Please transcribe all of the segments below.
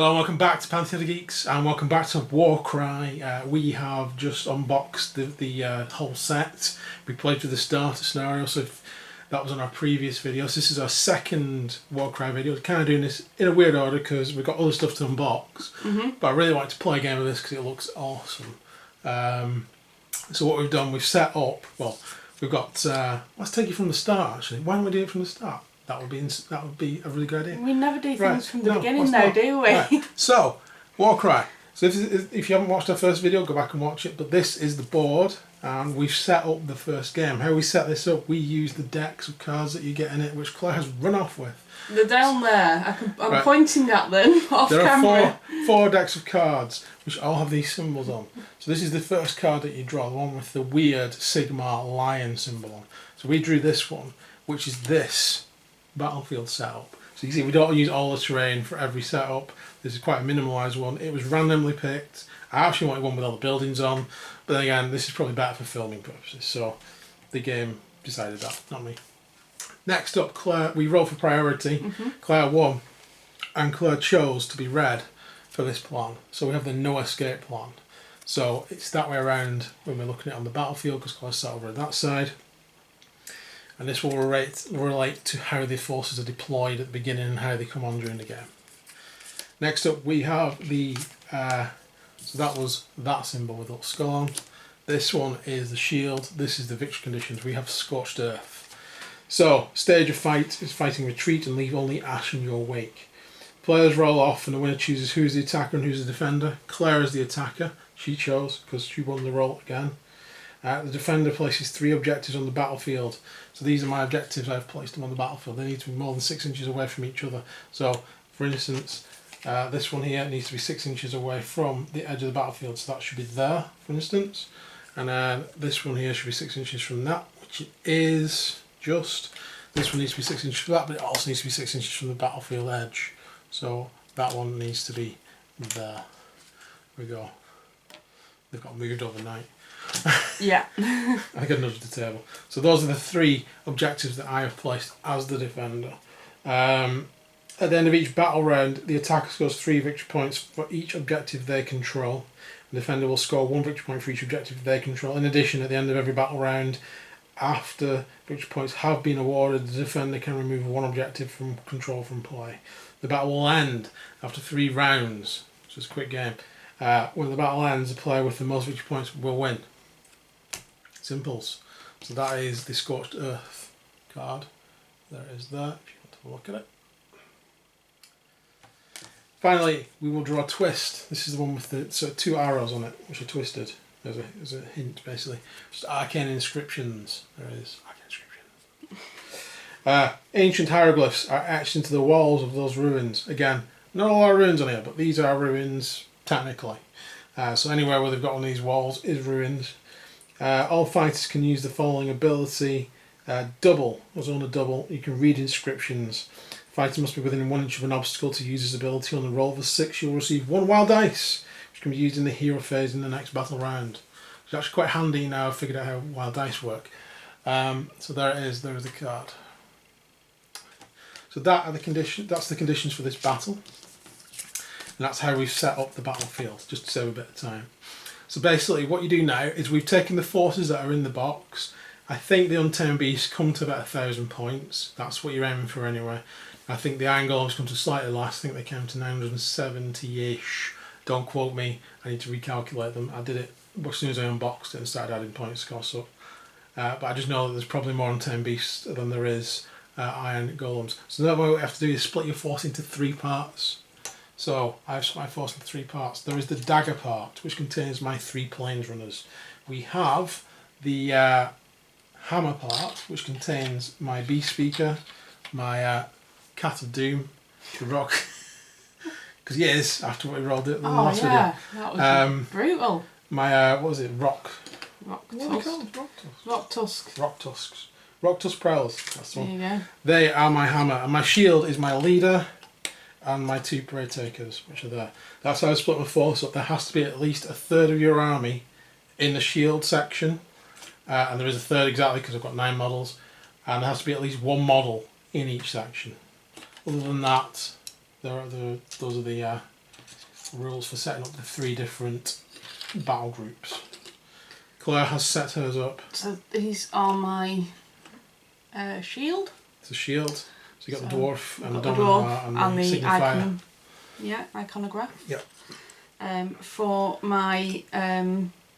Hello and welcome back to Pantheon of Geeks and welcome back to Warcry. We have just unboxed the whole set. We played through the starter scenario, so that was on our previous video. So this is our second Warcry video. We're kind of doing this in a weird order because we've got other stuff to unbox. But I really like to play a game of this because it looks awesome. So what we've done, we've set up, well, we've got, let's take it from the start actually. Why don't we do it from the start? That would be a really good idea. We never do things from the beginning though, do we? Right. So, Warcry. So if you haven't watched our first video, go back and watch it. But this is the board, and we've set up the first game. How we set this up, we use the decks of cards that you get in it, which Claire has run off with. They're down there. I'm pointing at them off camera. There are four decks of cards, which all have these symbols on. So this is the first card that you draw, the one with the weird Sigma lion symbol on. So we drew this one, which is this battlefield setup. So you can see we don't use all the terrain for every setup. This is quite a minimalised one. It was randomly picked. I actually wanted one with all the buildings on, but then again, this is probably better for filming purposes. So the game decided that, not me. Next up, Claire, we roll for priority. Claire won, and Claire chose to be red for this plan. So we have the no escape plan. So it's that way around when we're looking at it on the battlefield, because Claire's sat over on that side. And this will relate to how the forces are deployed at the beginning and how they come on during the game. Next up we have the, so that was that symbol with a skull on. This one is the shield, this is the victory conditions. We have Scorched Earth. So, stage of fight is fighting retreat and leave only ash in your wake. Players roll off and the winner chooses who's the attacker and who's the defender. Claire is the attacker, she chose because she won the roll again. The defender places 3 objectives on the battlefield. So these are my objectives, I've placed them on the battlefield. They need to be more than 6 inches away from each other. So, for instance, this one here needs to be 6 inches away from the edge of the battlefield. So that should be there, for instance. And then this one here should be 6 inches from that, which it is just. This one needs to be 6 inches from that, but it also needs to be 6 inches from the battlefield edge. So that one needs to be there. There we go. They've got moved overnight. Yeah. I got nudged the table. So those are the 3 objectives that I have placed as the defender. At the end of each battle round, the attacker scores 3 victory points for each objective they control. The defender will score 1 victory point for each objective they control. In addition, at the end of every battle round, after victory points have been awarded, the defender can remove 1 objective from control from play. The battle will end after 3 rounds, so it's a quick game. When the battle ends, the player with the most victory points will win. Simples. So that is the Scorched Earth card. There it is there, if you want to have a look at it. Finally, we will draw a twist. This is the one with the 2 arrows on it, which are twisted. There's a hint, basically. Just arcane inscriptions. There it is, arcane inscriptions. Ancient hieroglyphs are etched into the walls of those ruins. Again, not a lot of ruins on here, but these are ruins technically. So anywhere where they've got on these walls is ruins. All fighters can use the following ability. Double, there's on a double, you can read inscriptions. Fighter must be within 1 inch of an obstacle to use this ability. On a roll of a 6, you'll receive 1 wild dice, which can be used in the hero phase in the next battle round. It's actually quite handy now I've figured out how wild dice work. So there it is, there is the card. So that's the conditions for this battle. And that's how we've set up the battlefield, just to save a bit of time. So basically what you do now is we've taken the forces that are in the box. I think the Untamed Beasts come to about 1,000 points. That's what you're aiming for anyway. I think the Iron Golems come to slightly less. I think they came to 970-ish. Don't quote me. I need to recalculate them. I did it as soon as I unboxed it and started adding points cost up. But I just know that there's probably more Untamed Beasts than there is Iron Golems. So now what we have to do is split your force into 3 parts. So I've split my force into 3 parts. There is the dagger part, which contains my 3 planes runners. We have the hammer part, which contains my beast speaker, my cat of doom, the rock, because he is after what we rolled it in the last video. That was brutal. My what was it? Rock tusks. Rock tusk prowls. That's the one. There you go. They are my hammer, and my shield is my leader. And my 2 parade takers, which are there. That's how I split my force up. There has to be at least 1/3 of your army in the shield section, and there is 1/3 exactly because I've got 9 models, and there has to be at least 1 model in each section. Other than that, those are the rules for setting up the 3 different battle groups. Claire has set hers up. So these are my shield. It's a shield. So you got the dwarf and the dwarf and the signifier. Iconograph. Yep. For my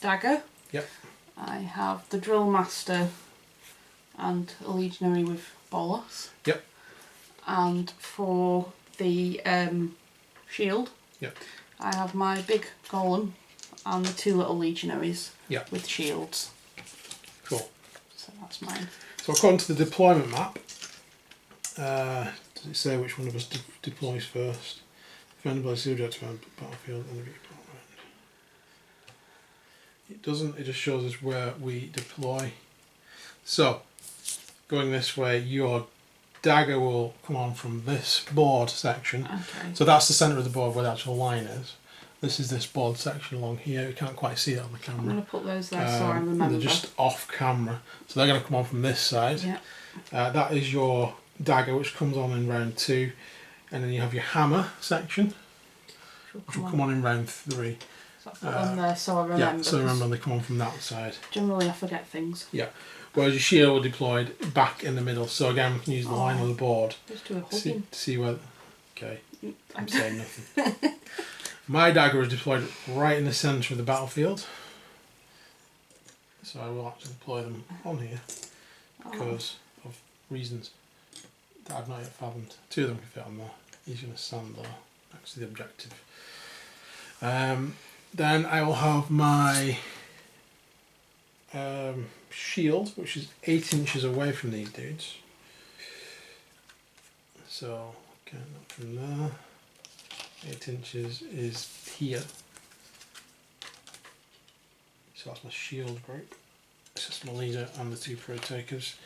dagger. Yep. I have the drill master and a legionary with bolas. Yep. And for the shield. Yep. I have my big golem and the 2 little legionaries. Yep. With shields. Cool. So that's mine. So according to the deployment map, does it say which one of us deploys first? Defended by subject around battlefield and the viewpoint. It doesn't, it just shows us where we deploy. So, going this way, your dagger will come on from this board section. Okay. So that's the centre of the board where the actual line is. This is this board section along here. You can't quite see that on the camera. I'm going to put those there so I remember. They're just off camera. So they're going to come on from this side. Yeah. That is your dagger, which comes on in round 2. And then you have your hammer section, which will come on in round 3. So I put them there so I remember. Yeah, so remember they come on from that side. Generally I forget things. Yeah. Whereas your shield will deployed back in the middle. So again, we can use the line of the board. Just do a hugging. See where... Okay, I'm saying nothing. My dagger is deployed right in the centre of the battlefield. So I will actually deploy them on here because of reasons that I've not yet fathomed. 2 of them can fit on there. He's going to stand there next to the objective. Then I will have my shield, which is 8 inches away from these dudes. So, okay, not from there. 8 inches is here. So that's my shield group. It's just my leader and the 2 pro takers.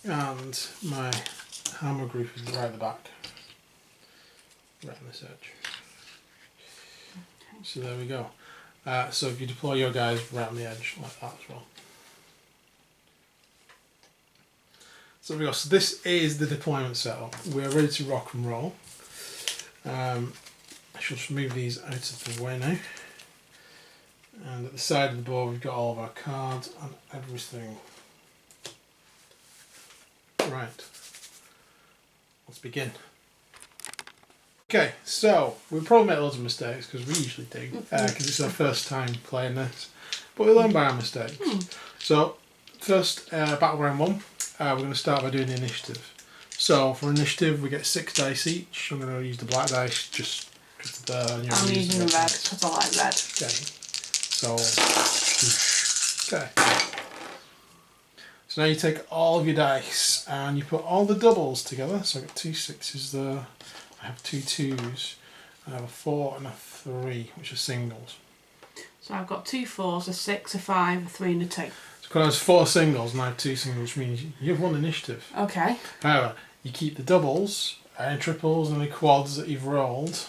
And my hammer group is right at the back. Right on this edge. So there we go. So if you deploy your guys right on the edge like that as well. So there we go. So this is the deployment setup. We're ready to rock and roll. I shall just move these out of the way now. And at the side of the board we've got all of our cards and everything. Right. Let's begin. Okay, so we'll probably make loads of mistakes because we usually do, because it's our first time playing this, but we learn by our mistakes. So, first battle round 1, we're going to start by doing the initiative. So for initiative we get 6 dice each. I'm going to use the black dice just because I'm using the red because I like red. Okay, so okay. So now you take all of your dice and you put all the doubles together. So I've got 2 6s there. I have 2 2s, I have a 4 and a 3, which are singles. So I've got 2 4s, a 6, a 5, a 3 and a 2. So because I have 4 singles and I have 2 singles, which means you have 1 initiative. Okay. However, you keep the doubles, any triples and the quads that you've rolled.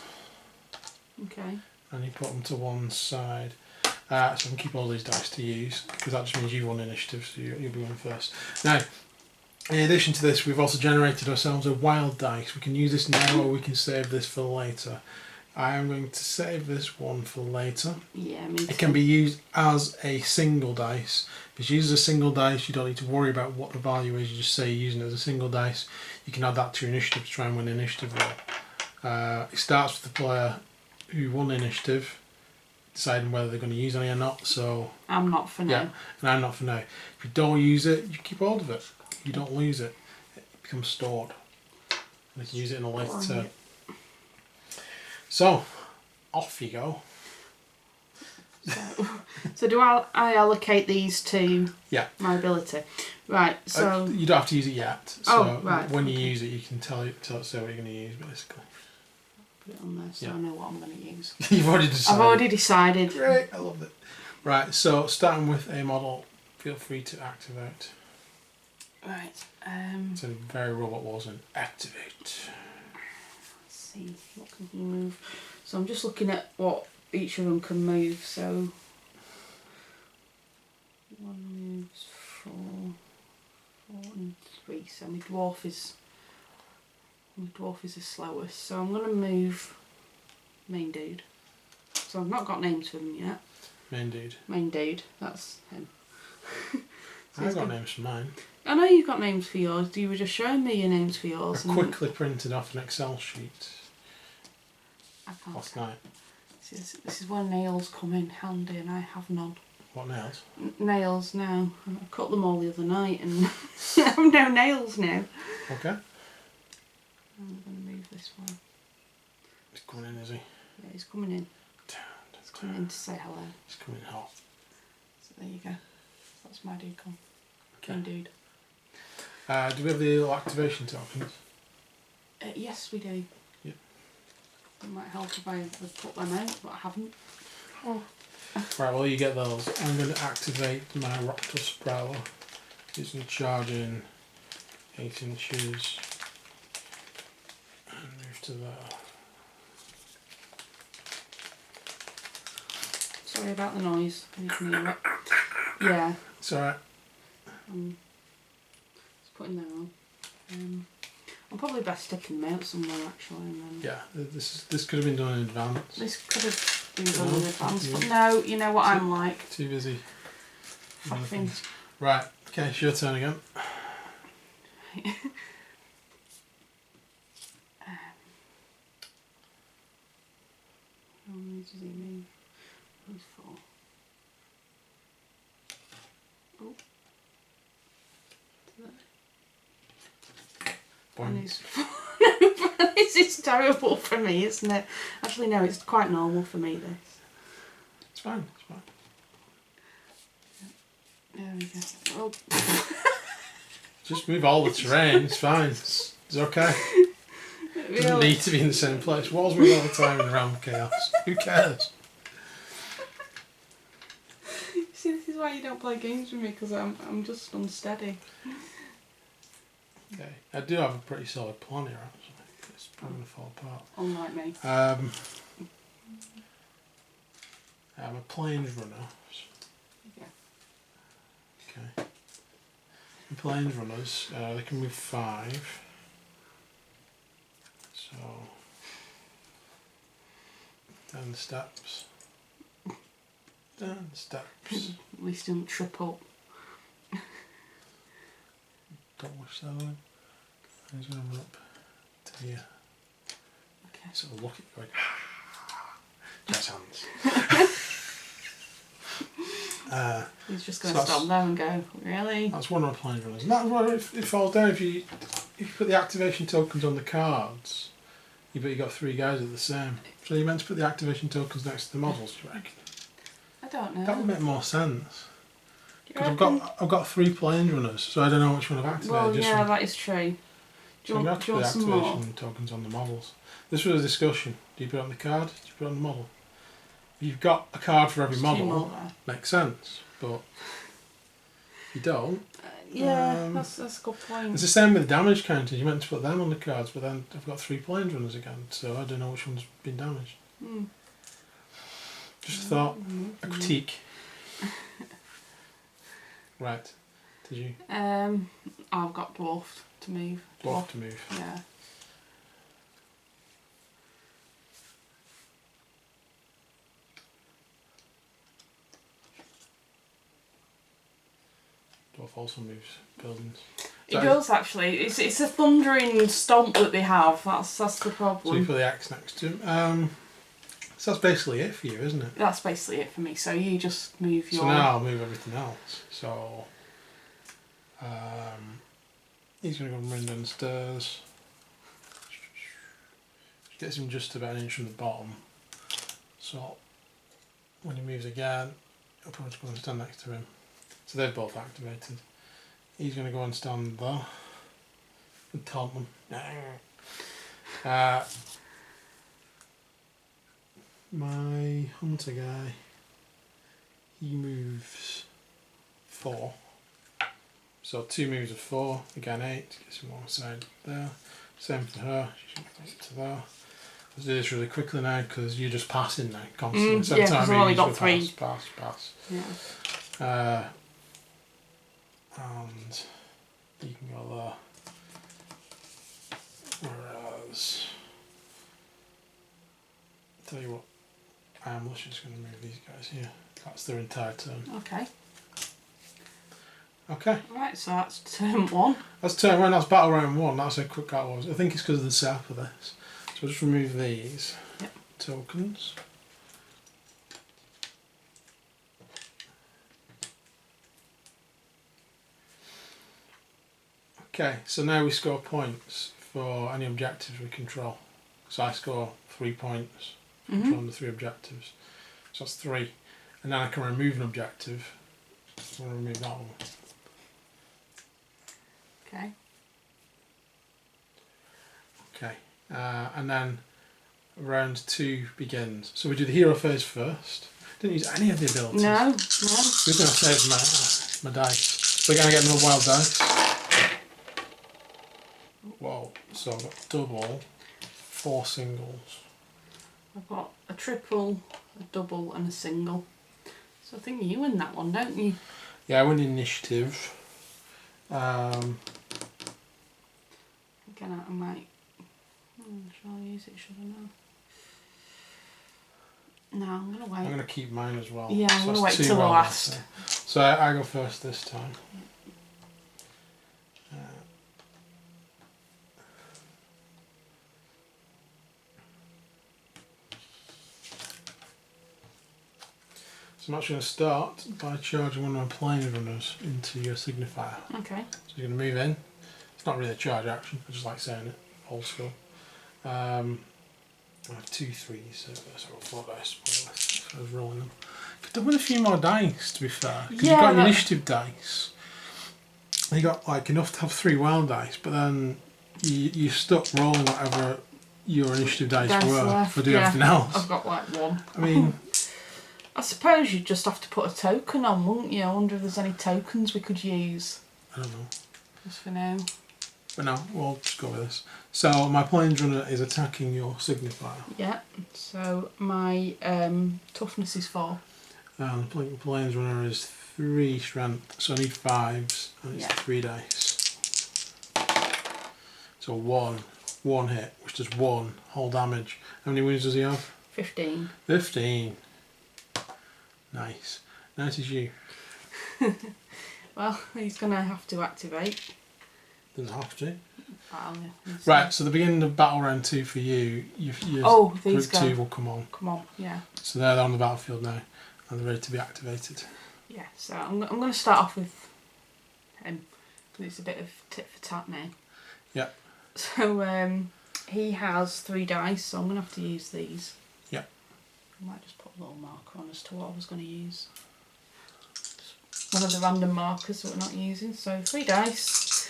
Okay. And you put them to one side. So I can keep all these dice to use, because that just means you've won initiative, so you'll be one first. Now, in addition to this, we've also generated ourselves a wild dice. We can use this now or we can save this for later. I am going to save this one for later. Yeah, me too. It can be used as a single dice. If it's used as a single dice, you don't need to worry about what the value is. You just say you're using it as a single dice. You can add that to your initiative to try and win an initiative roll. It starts with the player who won the initiative, deciding whether they're going to use any or not. So I'm not for now. Yeah, and I'm not for now. If you don't use it, you keep hold of it. You don't lose it. It becomes stored. And you can use it in a later turn. So, off you go. So do I allocate these to my ability? Right, so... you don't have to use it yet. So right. when you use it, you can say what you're going to use, basically. Put it on there so I know what I'm going to use. You've already decided. I've already decided. Great, I love it. Right, so starting with a model, feel free to activate. Right. It's a very Robot Wars and activate. Let's see, what can he move? So I'm just looking at what each of them can move. So one moves 4, 4 and 3. So my dwarf is the slowest. So I'm going to move main dude. So I've not got names for them yet. Main dude. Main dude, that's him. So I've got names for mine. I know you've got names for yours. You were just showing me your names for yours. I quickly printed off an Excel sheet I can't. last night. This is where nails come in handy, and I have none. What nails? Nails now. I cut them all the other night, and I have no nails now. Okay. I'm going to move this one. He's coming in, is he? Yeah, he's coming in. He's coming in to say hello. He's coming in hot. So there you go. That's my dude come. Okay. Dude. Do we have the little activation tokens? Yes, we do. Yep. It might help if I put them out, but I haven't. Oh. Right, well you get those. I'm going to activate my Raptor Spraller using charging 8 inches and move to there. Sorry about the noise. You can hear it. Yeah. It's alright. Just putting that on. I'm probably best sticking them out somewhere actually. And then Yeah, this could have been done in advance. this could have been done in advance, but no, you know what I'm like. Too busy. Faffing. Right, okay, it's your turn again. How many does he move? Who's 4? Oh. And he's this is terrible for me, isn't it? Actually, no, it's quite normal for me, this. It's fine, it's fine. There we go. Oh. Just move all the terrain, it's fine. It's okay. It doesn't need to be in the same place. Walls move all the time in the realm of chaos. Who cares? See, this is why you don't play games with me, because I'm just unsteady. Okay, I do have a pretty solid plan here actually. It's probably going to fall apart. Unlike me. I'm a plains runner. Yeah. Okay. The plains runners, they can move 5. So down the steps. Down the steps. At least don't trip up. Don't wish that on. He's going to run up to here. Okay. Sort of look at you going, jazz hands. He's just going to stop there and go, really? That's one of my plains runners. And that's why it falls down if you put the activation tokens on the cards. You've got 3 guys at the same. So you're meant to put the activation tokens next to the models, do you reckon? I don't know. That would make more sense. Do you Because I've got 3 plains runners, so I don't know which one I've activated. Well, just yeah, that is true. So you have to put the activation tokens on the models. This was a discussion. Do you put it on the card? Do you put it on the model? If you've got a card for every model, makes sense. But if you don't... yeah, that's a good point. It's the same with damage counters. You meant to put them on the cards, but then I've got 3 plains runners again, so I don't know which one's been damaged. Just a thought. A critique. Right. Did you? I've got dwarf to move. Dwarf to move. Yeah. Dwarf also moves buildings. It does actually. It's a thundering stomp that they have. That's the problem. So you put the axe next to him. So that's basically it for you, isn't it? That's basically it for me. So you just move your... So now I'll move everything else. So he's going to go and run downstairs. Gets him just about an inch from the bottom. So when he moves again, I'll probably just go and stand next to him. So they've both activated. He's going to go and stand there and taunt them. My hunter guy, he moves 4. So 2 moves of 4, again 8, gets him one side there. Same for her, she should go up to there. Let's do this really quickly now because you're just passing now constantly. Yeah, because I've only got 3. Pass. Yeah. And you can go there. Whereas tell you what, I am literally just going to move these guys here. That's their entire turn. Okay. Okay. Right, so that's turn 1. That's turn 1, that's battle round 1, that's how quick that was. I think it's because of the setup of this. So I'll just remove these tokens. Okay, so now we score points for any objectives we control. So I score 3 points from the 3 objectives. So that's 3. And then I can remove an objective. So I'm going to remove that one. Okay. Okay, and then round 2 begins. So we do the hero phase first. Didn't use any of the abilities. No. We're going to save my dice. We're going to get another wild dice. Whoa, so I've got double, 4 singles. I've got a triple, a double and a single. So I think you win that one, don't you? Yeah, I win initiative. Again, I might... shall I use it, should I not? No, I'm going to wait. I'm going to keep mine as well. Yeah, I'm so going to wait 2 till the wild last. dice then. So I go first this time. So I'm actually going to start by charging one of my plane runners into your signifier. Okay. So you're going to move in. It's not really a charge action, I just like saying it, old school. I have 2 3s, so I've got 4 dice. I was rolling them. Could have done with a few more dice, to be fair. Because you've got your initiative dice. And you got like enough to have 3 wild dice, but then you're stuck rolling whatever your initiative dice were left, for doing everything else. I've got like 1. I mean... I suppose you'd just have to put a token on, wouldn't you? I wonder if there's any tokens we could use. I don't know. Just for now. But no, we'll just go with this. So my plains runner is attacking your signifier. Yeah, so my toughness is 4. The plains runner is 3 strength, so I need 5s, and it's 3 dice. So 1 hit, which does 1 whole damage. How many wounds does he have? 15. 15. Nice. Now it is you. Well, he's going to have to activate. Doesn't have to. Well, yeah, Right, so the beginning of battle round 2 for you, your these group 2 will come on. Come on, yeah. So they're on the battlefield now, and they're ready to be activated. Yeah, so I'm going to start off with him, because it's a bit of tit for tat now. Yeah. So he has 3 dice, so I'm going to have to use these. Yeah. I might just put a little marker on as to what I was going to use. Just one of the random markers that we're not using. So 3 dice.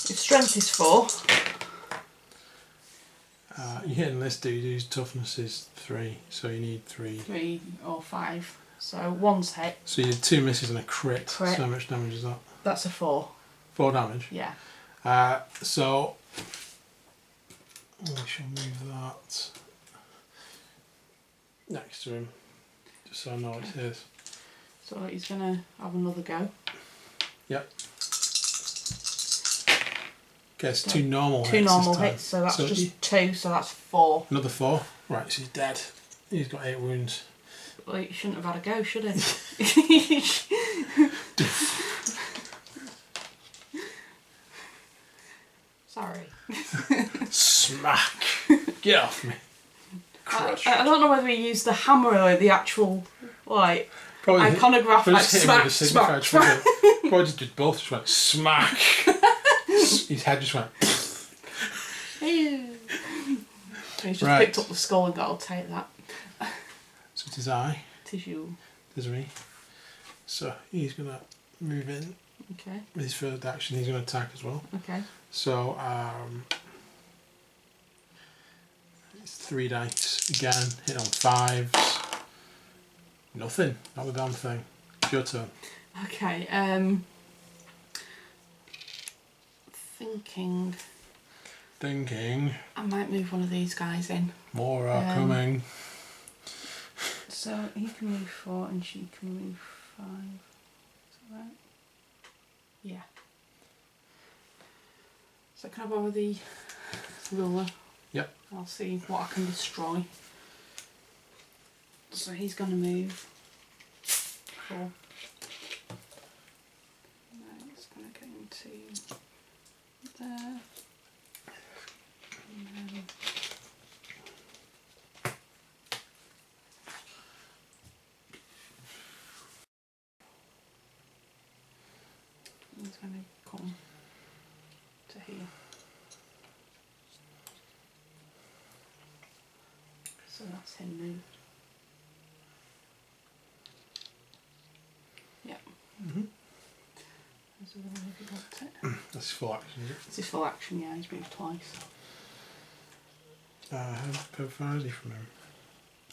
His strength is 4. You're hitting this dude whose toughness is 3, so you need 3. 3 or 5. So 1's hit. So you did 2 misses and a crit. Crit. So how much damage is that? That's a 4. 4 damage? Yeah. So we shall move that next to him, just so I know it's his. So he's going to have another go. Yep. Okay, it's 2 normal hits. 2 normal this time. hits, so that's So just 2, so that's 4. Another 4. Right, so he's dead. He's got 8 wounds. Well, he shouldn't have had a go, should he? Sorry. Smack! Get off me. Crush. I don't know whether he used the hammer or the actual, like, Probably iconograph, like, just hit him with smack, the signifier. smack. Probably just did both, just went smack. His head just went. He's just picked up the skull and got, I'll take that. So it is I. Tis you. It is me. So he's going to move in. Okay. With his first action, he's going to attack as well. Okay. So it's 3 dice again. Hit on 5s. Nothing. Not a damn thing. It's your turn. Okay. Thinking. I might move one of these guys in. More are coming. So he can move 4 and she can move 5. Is that right? Yeah. So can I borrow the ruler? Yep. I'll see what I can destroy. So he's going to move 4. No, it's going to get into there. And then he's going to come to here. So that's him moved. Yep. There's a little if you want it. That's full action, is it? It's his full action, yeah, he's moved twice. How far is he from him?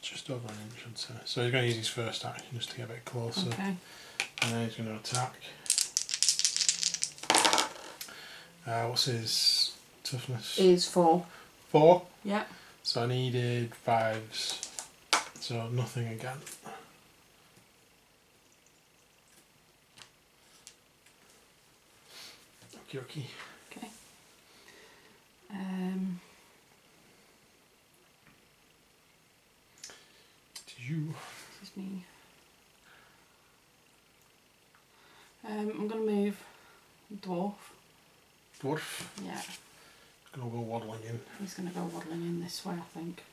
Just over an inch, I'd say. So he's going to use his first action just to get a bit closer. Okay. And then he's going to attack. What's his toughness? Is 4. 4? Yeah. So I needed 5s. So nothing again. Okie dokie. Okay. You. This is me. I'm going to move dwarf. Dwarf. Yeah. Gonna go waddling in. He's going to go waddling in this way, I think.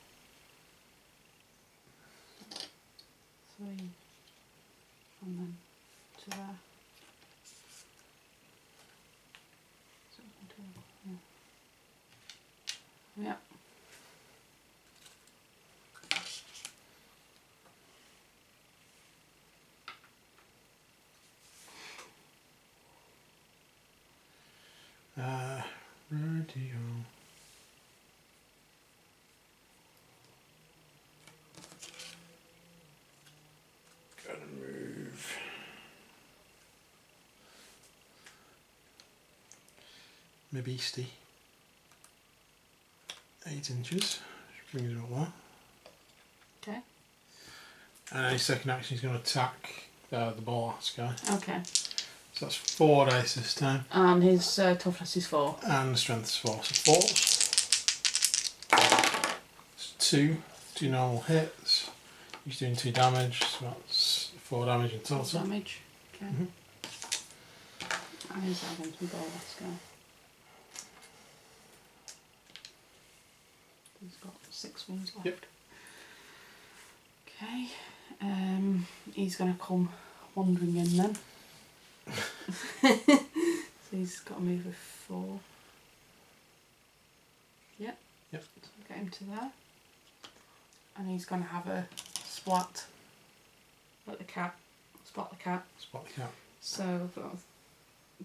3. And then to there. So 1, 2, yeah. Radio. Gotta move. My beastie. 8 inches. Brings it up there. Okay. And his second action he's going to attack the ball ass guy. Okay. So that's 4 dice this time. And his toughness is 4. And strength is 4. So 4s. It's 2 normal hits. He's doing 2 damage, so that's 4 damage in total. Damage. Okay. And he's having to ball ass guy. He's got 6 wounds left. Yep. Okay. He's going to come wandering in then. So he's got to move with 4. Yep. Yep. So get him to there. And he's going to have a splat. Like the cat. Splat the cat. Spot the cat. So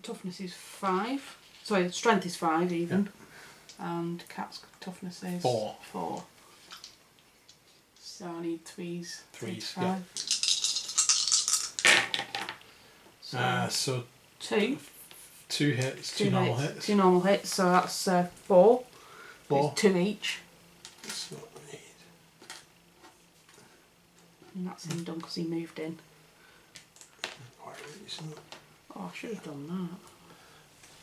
toughness is 5. Sorry, strength is 5 even. Yep. And cat's toughness is 4. 4. So I need 3s. 3s, 5. yeah. So 2. 2 hits, 2 normal hits. 2 normal hits, so that's 4. 4. It's 2 each. That's what I need. And that's him done because he moved in. Quite recent. Oh, I should have done that.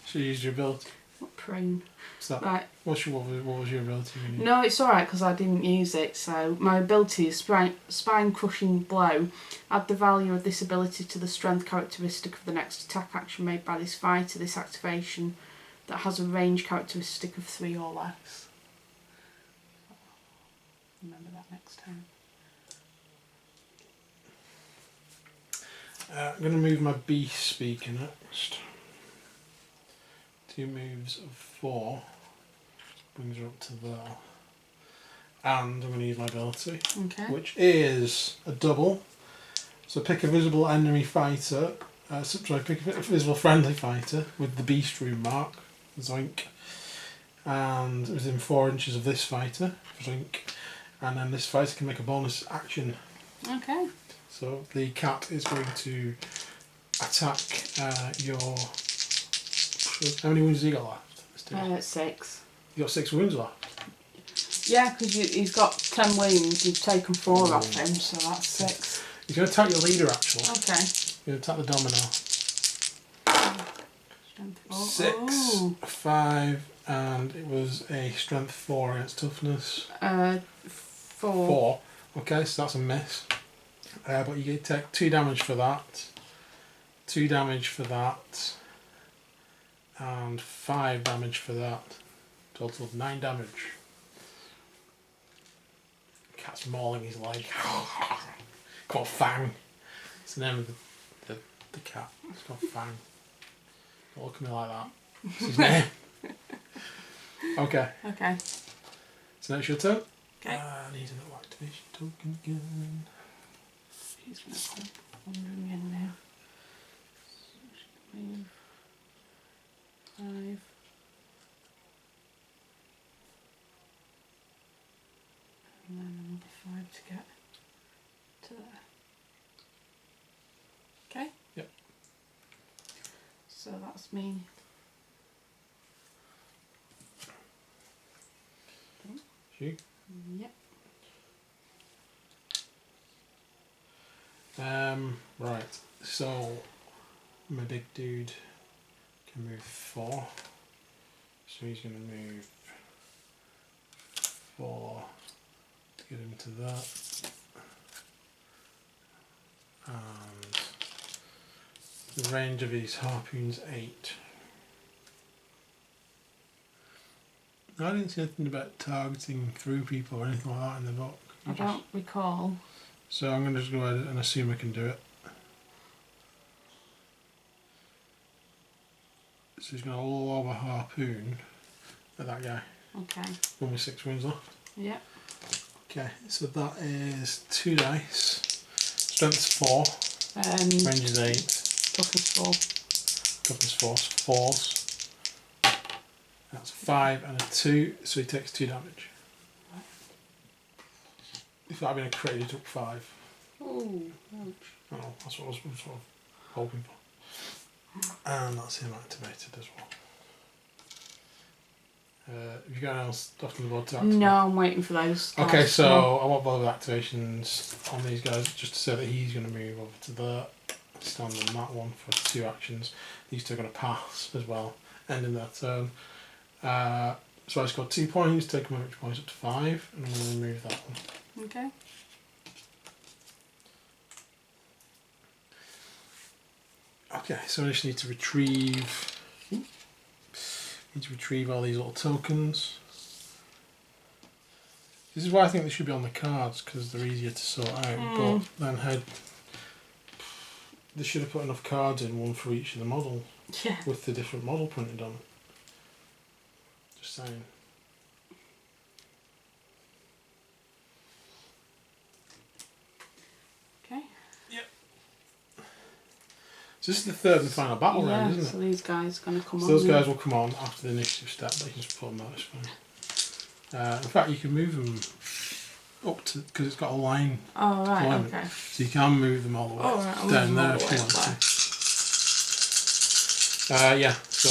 So you use your ability. What prune. So that, Right. what was your ability? When you... No, it's alright because I didn't use it. So my ability is spine crushing blow. Add the value of this ability to the strength characteristic of the next attack action made by this fighter. This activation that has a range characteristic of 3 or less. Remember that next time. I'm going to move my beast speaker next. 2 moves of 4 brings her up to there. And I'm going to use my ability, Okay. which is a double. So pick a visible enemy fighter. Pick a visible friendly fighter with the beast rune mark, zoink. And within 4 inches of this fighter, zoink. And then this fighter can make a bonus action. Okay. So the cat is going to attack your... How many wounds have you got left? 6. You got 6 wounds left. Yeah, because he's got 10 wounds. You've taken 4 off him, so that's 6. He's going to attack your leader actually. Okay. He's going to attack the domino. Strength 4. 6, Ooh. 5, and it was a strength 4 against toughness 4. 4. Okay, so that's a miss. But you get take 2 damage for that, 2 damage for that, and 5 damage for that. Total of 9 damage. Cat's mauling his leg. Called Fang. It's the name of the cat. It's called Fang. Don't look at me like that. It's his name. Okay. Okay. So now it's your turn. Okay. I need another activation token again. She's going to come wandering in now. So she can move 5. And then another 5 to get to there. Okay? Yep. So that's me. You? Yep. Right, so my big dude can move 4. So he's going to move 4 to get into that. And the range of his harpoon's 8. I didn't see anything about targeting through people or anything like that in the book. I don't recall. So I'm going to just go ahead and assume I can do it. So he's going to lob a harpoon at that guy. Okay. One with 6 wounds left. Yep. Okay, so that is 2 dice. Strength's 4. Range is 8. Toughness 4. Toughness 4, so 4s. That's a 5 and a 2, so he takes 2 damage. Right. If that had been a crit, he took 5. Oh, ouch. Oh, that's what I was sort of hoping for. And that's him activated as well. Have you got anything else left on the board to activate? No, I'm waiting for those. Guys. Okay, so I won't bother with activations on these guys, just to say that he's going to move over to there, stand on that one for 2 actions. These 2 are going to pass as well, ending their turn. So I scored 2 points, take my damage points up to 5, and I'm going to remove that one. Okay. Okay, so I just need to retrieve all these little tokens. This is why I think they should be on the cards, because they're easier to sort out. But then they should have put enough cards in, one for each of the model, Yeah. with the different model printed on it. Just saying. Okay. Yep. So this is the 3rd and final battle round, isn't it? So these guys are going to come So on. those guys will come on after the initiative step, but you can just put them out, it's fine. In fact, you can move them up to, because it's got a line. Oh, right, deployment. okay. So you can move them all the way Oh, right, I'll move down them there all if the you way want up to. Yeah, so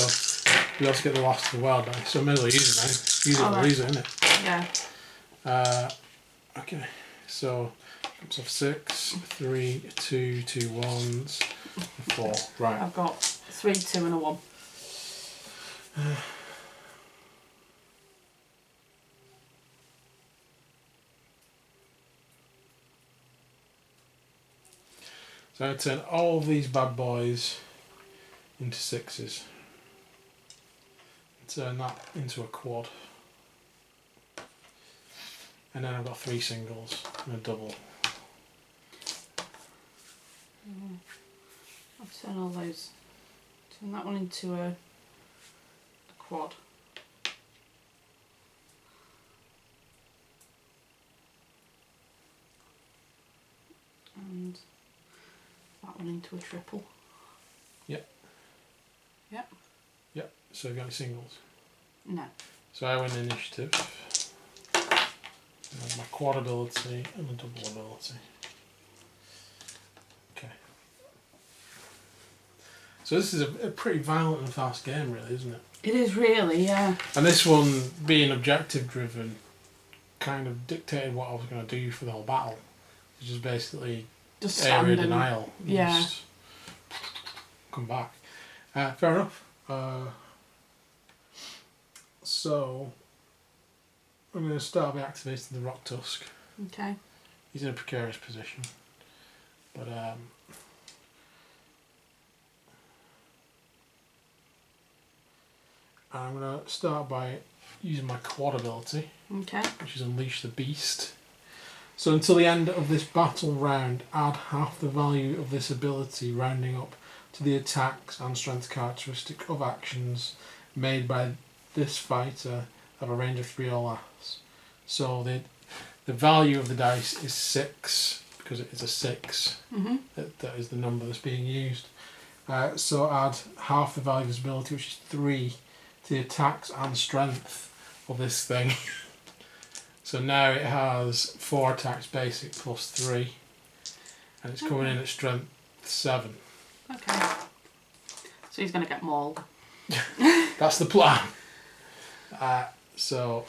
we also get the last of the wild die, so I may as well use it now. Use it or lose it, innit? Yeah. Okay, so jumps off 6, 3, 2, 2 1s, 4. Right. I've got 3, 2 and a 1. So I turn all of these bad boys into 6s. Turn that into a quad. And then I've got 3 singles and a double. I'll turn all those. Turn that one into a quad. And that one into a triple. Yep. Yep. Yep. So have you got any singles? No. So I win initiative. I have my quad ability and a double ability. Okay. So this is a pretty violent and fast game, really, isn't it? It is really, yeah. And this one, being objective driven, kind of dictated what I was going to do for the whole battle. Which is basically Just area stand and- denial. yeah. Just come back. Fair enough. So I'm going to start by activating the Rock Tusk. Okay. He's in a precarious position, but I'm going to start by using my quad ability, Okay. which is Unleash the Beast. So until the end of this battle round, add half the value of this ability, rounding up to the attacks and strength characteristic of actions made by this fighter of a range of 3 or less. So the value of the dice is 6, because it is a 6. Mm-hmm. That is the number that's being used. So add half the value of this ability, which is 3, to the attacks and strength of this thing. So now it has 4 attacks basic plus 3, and it's coming in at strength 7. Okay. So he's going to get mauled. That's the plan. So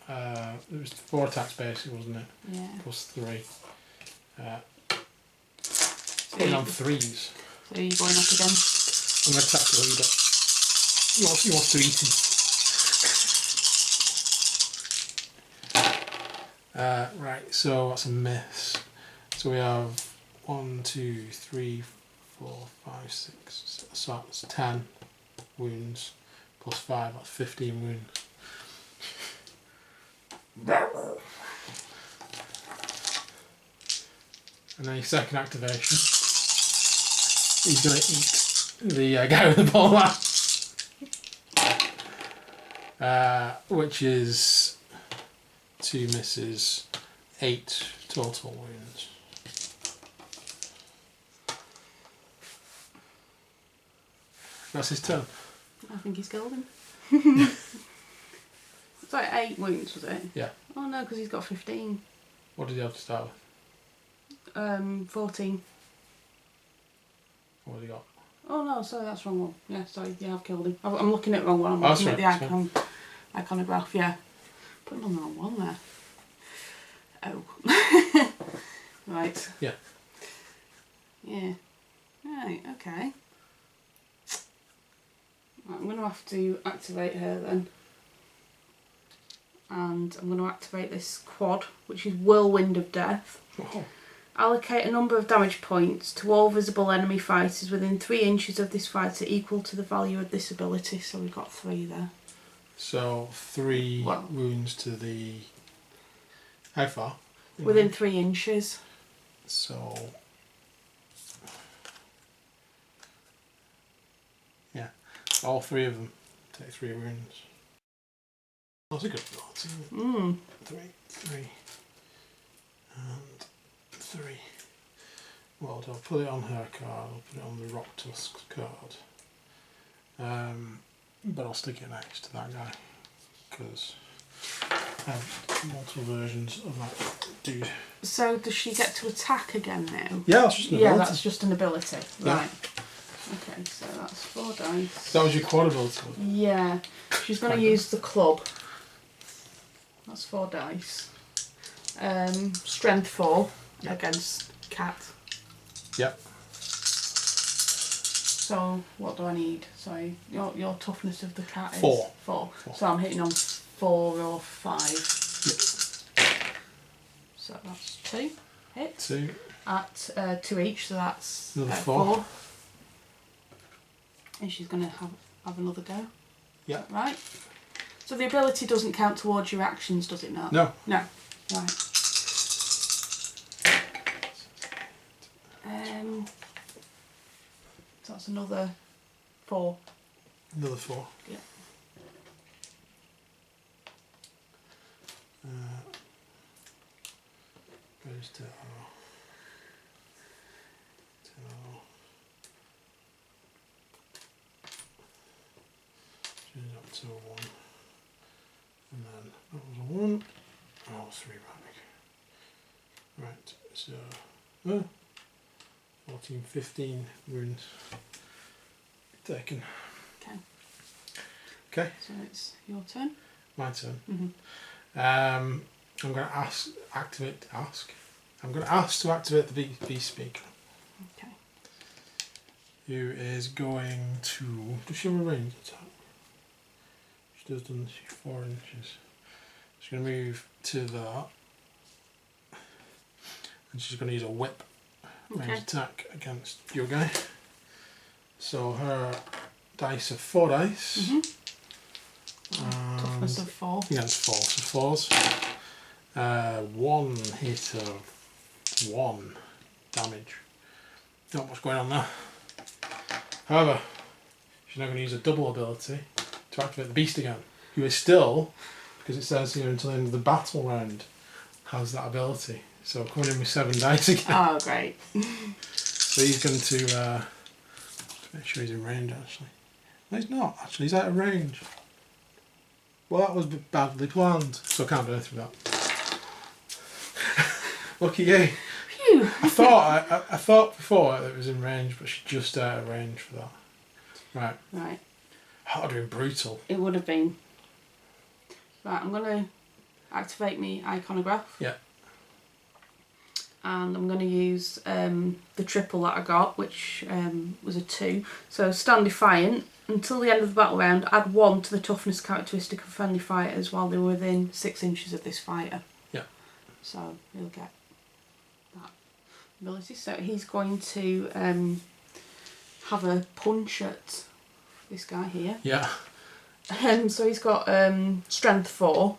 it was 4 attacks basic, wasn't it? Yeah. Plus 3. So Hitting on 3s. So you're going up again? I'm going to attack the leader. He wants to eat him. Right, so that's a miss. So we have 1, 2, 3, 4, 5, 6. So that's 10 wounds plus 5. That's 15 wounds. And then his second activation, he's going to eat the guy with the ball axe, which is 2 misses, 8 total wounds. That's his turn. I think he's killed him. It's like 8 wounds, was it? Yeah. Oh no, because he's got 15. What did he have to start with? 14. What have he got? Oh no, sorry, that's the wrong one. Yeah, sorry, yeah, I've killed him. I'm looking at the wrong one. I'm Oh, looking sorry, at the iconograph, yeah. Putting on the wrong one there. Oh. Right. Yeah. Yeah. Right, okay. Right, I'm going to have to activate her then. And I'm going to activate this quad, which is Whirlwind of Death. Oh. Allocate a number of damage points to all visible enemy fighters within 3 inches of this fighter equal to the value of this ability. So we've got 3 there. So 3 Well, wounds to the... How far? within 3 inches. So... Yeah. All 3 of them take 3 wounds. That's a good thought, isn't it? Mm. 3, and 3. Well, I'll put it on her card, I'll put it on the Rock Tusk card. But I'll stick it next to that guy, because I have multiple versions of that dude. So does she get to attack again now? Yeah, that's just an Yeah, ability. that's just an ability. Yeah. Right. Okay, so that's 4 dice. That was your quad ability, wasn't it? Yeah. She's going to use the club. That's 4 dice. Strength 4 against cat. Yep. So what do I need? Sorry, your toughness of the cat is 4. 4. So I'm hitting on 4 or 5. Yep. So that's 2 hits 2. at 2 each. So that's Another 4. And she's going to have another go. Yeah. Right. So the ability doesn't count towards your actions, does it not? No. No. Right. So that's another 4. Another 4. Yeah. Goes to change up to a 1. And then that was a 1. Oh, 3 back. Right, so 14, 15 wounds taken. Okay. Okay, So it's your turn. my turn. Mm-hmm. I'm going to I'm going to ask to activate the beast speaker. Okay. Who is going to... Does she have a range attack? She She does done 4 inches. She's going to move to that. And she's going to use a whip range attack against your guy. So her dice are 4 dice. Toughness of 4. Against 4, so 4s. 1 hit of 1 damage. Not much going on there. However, she's now going to use a double ability to activate the beast again, who is still, because it says here until the end of the battle round, has that ability. So coming in with 7 dice again. Oh, great. So he's going to make sure he's in range actually. No, he's not actually, he's out of range. Well, that was badly planned, so I can't do anything with that. Lucky you. Phew. I thought before that it was in range, but she's just out of range for that. Right. Right. That would have been brutal. It would have been. Right, I'm going to activate my iconograph. Yeah. And I'm going to use the triple that I got, which was a 2. So stand defiant. Until the end of the battle round, add 1 to the toughness characteristic of friendly fighters while they're within 6 inches of this fighter. Yeah. So he'll get that ability. So he's going to have a punch at this guy here. Yeah. So he's got strength 4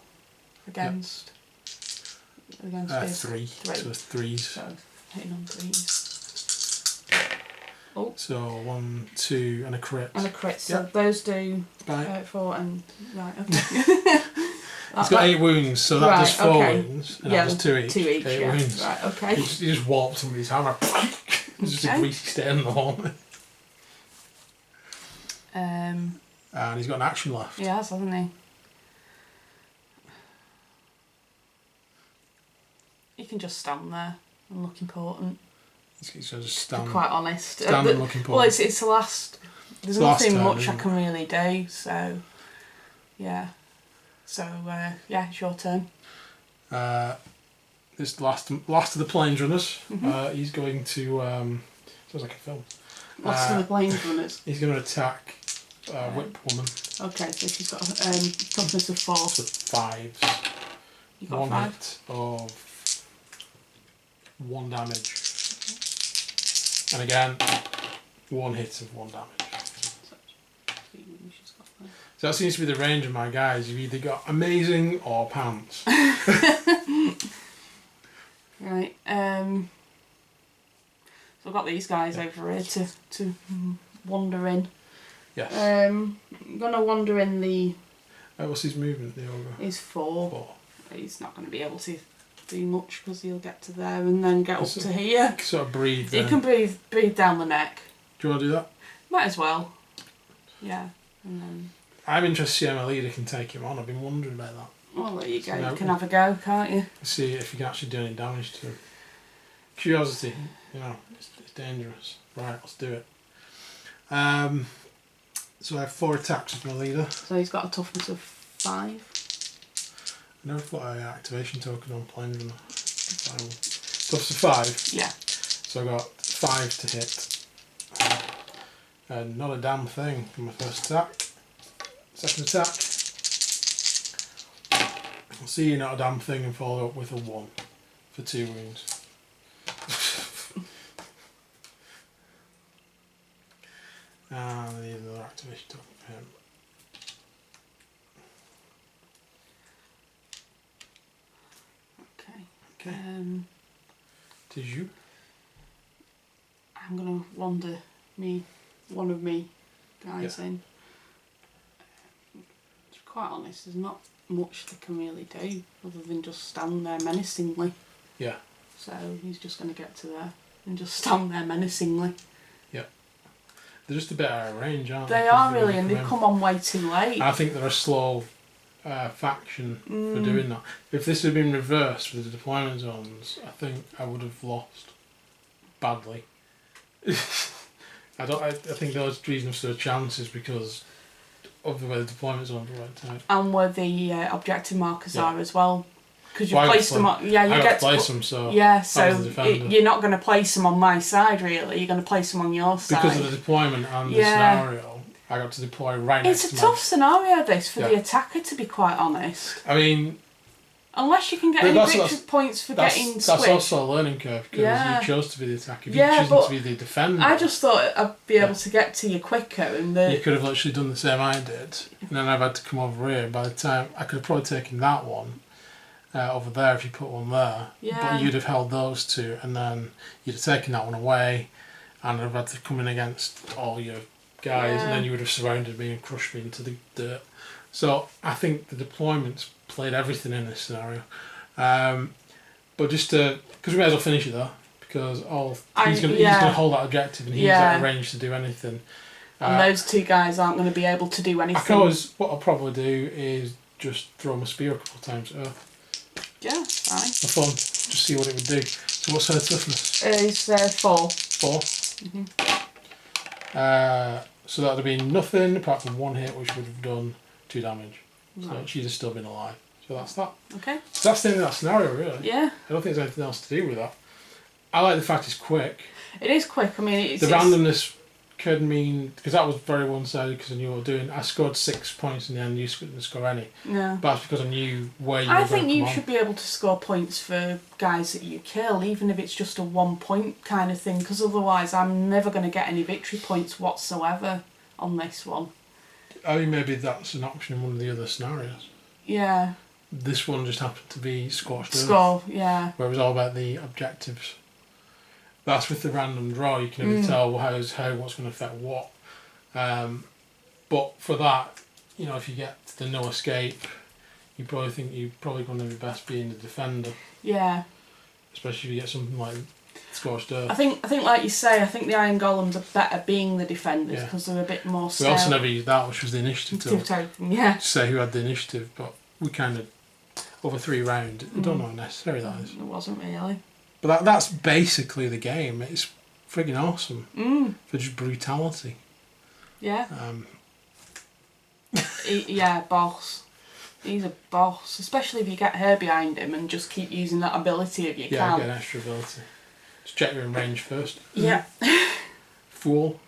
against his 3. So 3s. So hitting on 3s. Oh. So 1, 2, and a crit. And a crit. So those do Right. 4 and right. Okay. He's got 8 wounds, so that does 4 wounds, and that does 2 each. 2 each. 8 wounds. Right. Okay. He just warped him with his hammer. There's just a greasy stain on the wall. And he's got an action left. He has, hasn't he? He can just stand there and look important. He's going to just To be stand. quite honest. Stand and look important. Well, it's the last. There's It's the last nothing turn, much I isn't can really do. So, yeah. So yeah, it's your turn. This last of the plains runners. He's going to. Sounds like a film. What's the plains runners? He's going to attack Whip Woman. Okay, so she's got toughness of 4. So 5s. You got 1 5. hit of 1 damage. And again, 1 hit of 1 damage. So that seems to be the range of my guys. You've either got amazing or pants. Right. So I've got these guys over here to wander in. Yes. I'm gonna wander in the. What's his movement, the ogre? He's 4. 4. He's not going to be able to do much because he'll get to there and then get up to here. Sort of breathe. You can breathe down the neck. Do you want to do that? Might as well. Yeah. And then. I'm interested to see how my leader can take him on. I've been wondering about that. Well, there you go. So You can have a go, can't you? See if you can actually do any damage to him. Curiosity, it's dangerous. Right, let's do it. So I have 4 attacks with my leader. So he's got a toughness of 5. I never put an activation token on Plains Runner. Toughness of 5. Yeah. So I got 5 to hit. And not a damn thing for my first attack. Second attack. I'll see you not a damn thing and follow up with a 1 for 2 wounds. And I need another activation token for him. Okay. It is you. I'm going to wander one of me guys in. To be quite honest, there's not much they can really do other than just stand there menacingly. Yeah. So he's just going to get to there and just stand there menacingly. Yeah. They're just a bit out of range, aren't they? They are really, and they've come on way too late. I think they're a slow faction for doing that. If this had been reversed with the deployment zones, I think I would have lost badly. I think those reasons stood a chance is because of the way the deployment zones worked out. And where the objective markers are as well. Because you Well, placed them on. Yeah, you I get to place them, so yeah, I was so the defender. you're not going to place them on my side really. You're going to place them on your side. Because of the deployment and the Yeah. scenario. I got to deploy right next to It's a tough scenario, this, for the attacker, to be quite honest. I mean... Unless you can get any victory points for getting That's also a learning curve, because you chose to be the attacker. If you chose to be the defender... I just thought I'd be able to get to you quicker. And you could have literally done the same I did, and then I've had to come over here. By the time... I could have probably taken that one over there if you put one there. Yeah. But you'd have held those two, and then you'd have taken that one away, and I'd have had to come in against all your guys, and then you would have surrounded me and crushed me into the dirt. So I think the deployments played everything in this scenario. But just to... Because we may as well finish it though, because he's going to hold that objective, and he's out of range to do anything. And those two guys aren't going to be able to do anything. What I'll probably do is just throw my spear a couple of times at Earth. Yeah, fine. For fun, just see what it would do. So what's her toughness? It's 4. 4? So that would have been nothing apart from one hit, which would have done 2 damage. So she'd have still been alive. So that's that. Okay. So that's the end of that scenario, really. Yeah. I don't think there's anything else to do with that. I like the fact it's quick. It is quick. I mean, the randomness could mean, because that was very one-sided, because I knew what I was doing. I scored 6 points in the end, you didn't score any. Yeah. But that's because I knew where you were I going think to you come should be able to score points for guys that you kill, even if it's just a 1 point kind of thing, because otherwise I'm never going to get any victory points whatsoever on this one. I mean, maybe that's an option in one of the other scenarios. Yeah. This one just happened to be Scorched Earth. Yeah. Where it was all about the objectives. That's with the random draw, you can never tell what's going to affect what. But for that, if you get the no escape, you probably think you're probably going to be best being the defender. Yeah. Especially if you get something like Scorched Earth. I think like you say, I think the Iron Golems are better being the defenders because they're a bit more stealth. We also never used that, which was the initiative token. Yeah. To say who had the initiative, but we kind of, over 3 rounds, I don't know how necessary that is. It wasn't really. But that's basically the game. It's friggin' awesome for just brutality. Yeah. Boss. He's a boss, especially if you get her behind him and just keep using that ability if you can. Yeah, get an extra ability. Just check you're in range first. Yeah. Fool.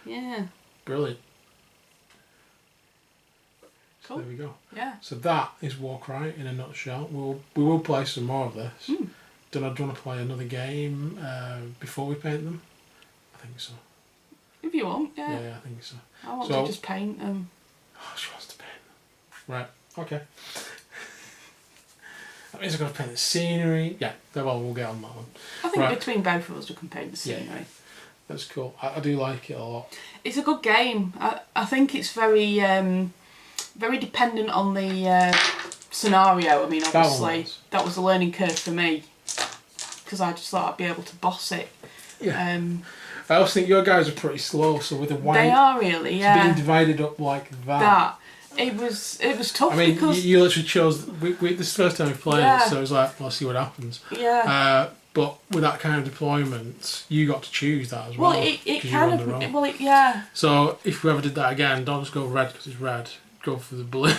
Yeah. Brilliant. Cool. So there we go. Yeah. So that is Warcry in a nutshell. We will play some more of this. Do you want to play another game before we paint them? I think so. If you want, yeah. Yeah, I think so. I want to just paint them. Oh, she wants to paint them. Right, okay. That means I've got to paint the scenery. Yeah, we'll get on that one. I think between both of us we can paint the scenery. Yeah, that's cool. I do like it a lot. It's a good game. I think it's very very dependent on the scenario. I mean, obviously, that was a learning curve for me. Because I just thought I'd be able to boss it. Yeah. I also think your guys are pretty slow, so with the white... They are really, yeah. Being divided up like that. It was tough. I mean, because you literally chose... this is the first time we played it, so it was like, well, see what happens. Yeah. But with that kind of deployment, you got to choose that as well. Well, it kind of... yeah. So if we ever did that again, don't just go red because it's red. Go for the blue.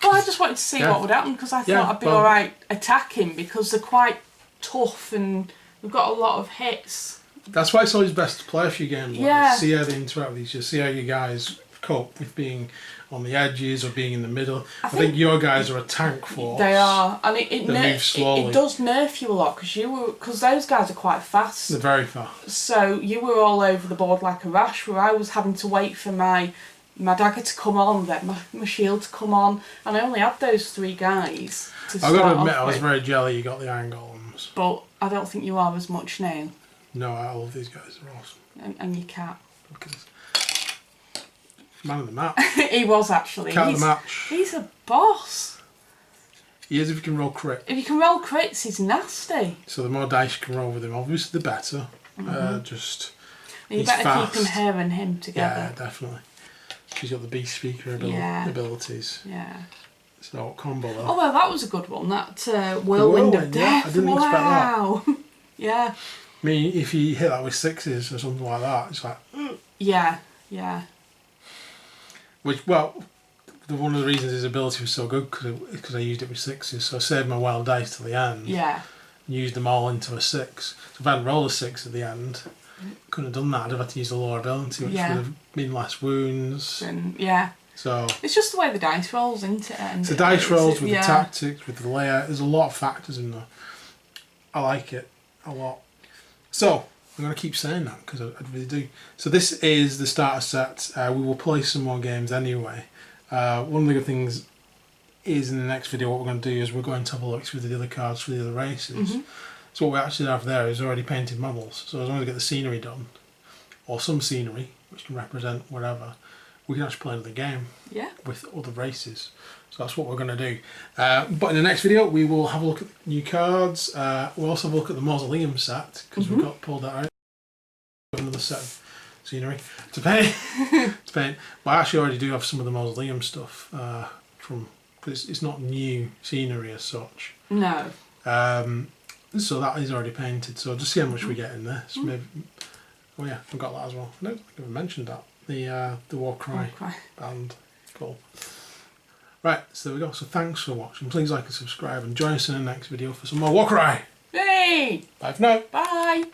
Well, I just wanted to see what would happen, because I thought I'd be alright attacking, because they're quite tough and we've got a lot of hits. That's why it's always best to play a few games. See how they interact with each other. See how you guys cope with being on the edges or being in the middle. I think your guys are a tank force. They are, and it moves slowly. It does nerf you a lot because those guys are quite fast. They're very fast. So you were all over the board like a rash, where I was having to wait for my dagger to come on, then my shield to come on, and I only had those 3 guys to start I've got to admit, I was with. very jelly you got the Iron Golems. But I don't think you are as much now. No, I love these guys, they're awesome. And your cat. Look at this. Man of the match. He was actually. Cat of the match. He's a boss. He is if you can roll crit. If you can roll crits, he's nasty. So the more dice you can roll with him, obviously the better. You better keep her and him together. Yeah, definitely. She's got the beast speaker abilities. Yeah. So combo though. Oh well, that was a good one. That whirlwind of death. I didn't expect that. Yeah. I mean, if you hit that with 6s or something like that, it's like. Yeah. Which one of the reasons his ability was so good because I used it with 6s, so I saved my dice till the end. Yeah. Used them all into a 6. So if I hadn't rolled a 6 at the end, couldn't have done that. I'd have had to use the lower ability, which would have been less wounds. And, So it's just the way the dice rolls, isn't it? And it's the dice rolls with the tactics, with the layer. There's a lot of factors in there. I like it a lot. So I'm going to keep saying that because I really do. So this is the starter set. We will play some more games anyway. One of the good things is in the next video what we're going to do is we're going to have a look through the other cards for the other races. So what we actually have there is already painted models. So as long as we get the scenery done, or some scenery which can represent whatever, we can actually play another game with other races. So that's what we're going to do. But in the next video we will have a look at new cards. We'll also have a look at the Mausoleum set because we've got pulled that out. Another set of scenery to paint. But I actually already do have some of the Mausoleum stuff from, because it's not new scenery as such. No. So that is already painted. So just see how much we get in this. Maybe. Oh yeah, I've got that as well. I don't think I've mentioned that. The Warcry band. Cool. Right, so there we go. So thanks for watching. Please like and subscribe and join us in the next video for some more Warcry. Yay! Bye for now. Bye.